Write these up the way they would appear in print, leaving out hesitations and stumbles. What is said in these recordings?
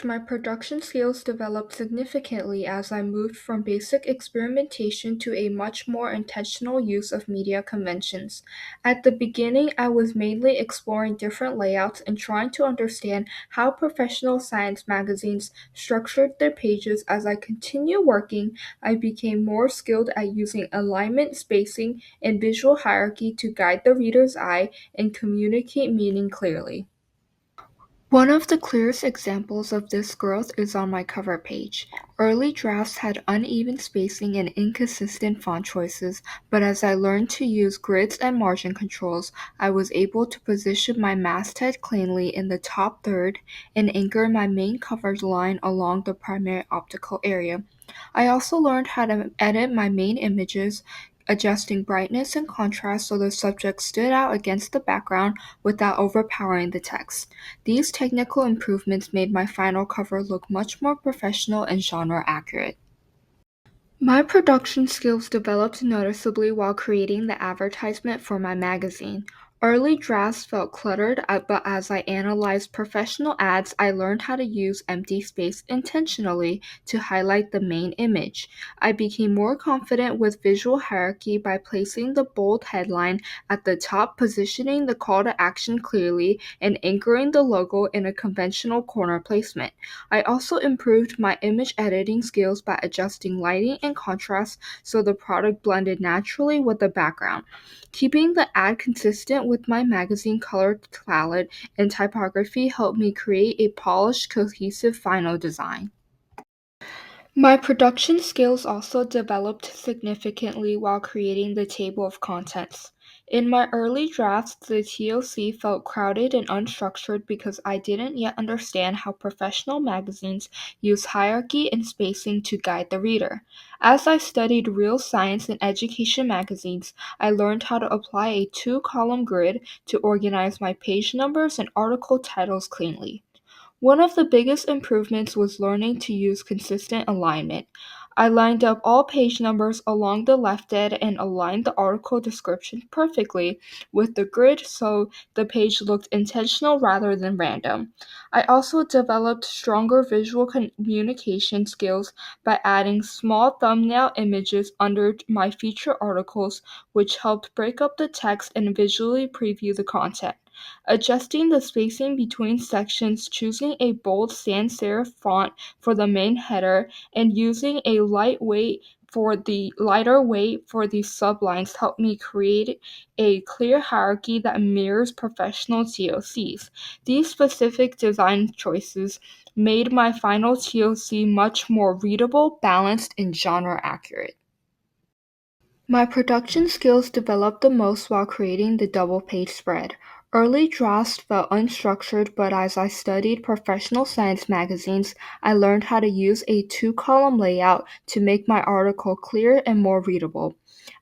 My production skills developed significantly as I moved from basic experimentation to a much more intentional use of media conventions. At the beginning, I was mainly exploring different layouts and trying to understand how professional science magazines structured their pages. As I continued working, I became more skilled at using alignment, spacing, and visual hierarchy to guide the reader's eye and communicate meaning clearly. One of the clearest examples of this growth is on my cover page. Early drafts had uneven spacing and inconsistent font choices, but as I learned to use grids and margin controls, I was able to position my masthead cleanly in the top third and anchor my main cover line along the primary optical area. I also learned how to edit my main images, adjusting brightness and contrast so the subject stood out against the background without overpowering the text. These technical improvements made my final cover look much more professional and genre accurate. My production skills developed noticeably while creating the advertisement for my magazine. Early drafts felt cluttered, but as I analyzed professional ads, I learned how to use empty space intentionally to highlight the main image. I became more confident with visual hierarchy by placing the bold headline at the top, positioning the call to action clearly, and anchoring the logo in a conventional corner placement. I also improved my image editing skills by adjusting lighting and contrast so the product blended naturally with the background. Keeping the ad consistent with my magazine color palette and typography helped me create a polished, cohesive final design. My production skills also developed significantly while creating the table of contents. In my early drafts, the TOC felt crowded and unstructured because I didn't yet understand how professional magazines use hierarchy and spacing to guide the reader. As I studied real science and education magazines, I learned how to apply a two-column grid to organize my page numbers and article titles cleanly. One of the biggest improvements was learning to use consistent alignment. I lined up all page numbers along the left edge and aligned the article description perfectly with the grid so the page looked intentional rather than random. I also developed stronger visual communication skills by adding small thumbnail images under my feature articles, which helped break up the text and visually preview the content. Adjusting the spacing between sections, choosing a bold sans serif font for the main header, and using a lighter weight for the sublines helped me create a clear hierarchy that mirrors professional TOCs. These specific design choices made my final TOC much more readable, balanced, and genre accurate. My production skills developed the most while creating the double-page spread. Early drafts felt unstructured, but as I studied professional science magazines, I learned how to use a two-column layout to make my article clearer and more readable.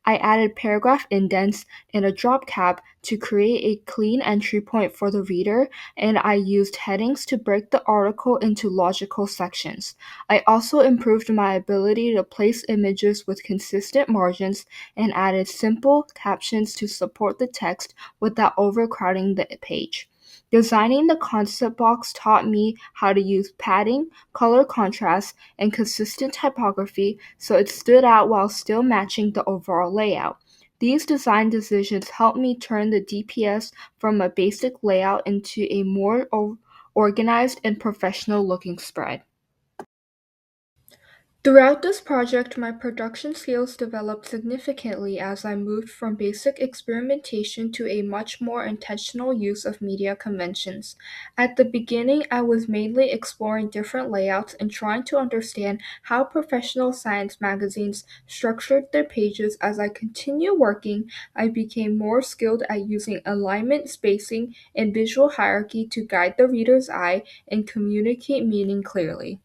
I added paragraph indents and a drop cap to create a clean entry point for the reader, and I used headings to break the article into logical sections. I also improved my ability to place images with consistent margins and added simple captions to support the text without overcrowding the page. Designing the concept box taught me how to use padding, color contrast, and consistent typography so it stood out while still matching the overall layout. These design decisions helped me turn the DPS from a basic layout into a more organized and professional looking spread. Throughout this project, my production skills developed significantly as I moved from basic experimentation to a much more intentional use of media conventions. At the beginning, I was mainly exploring different layouts and trying to understand how professional science magazines structured their pages. As I continued working, I became more skilled at using alignment, spacing, and visual hierarchy to guide the reader's eye and communicate meaning clearly.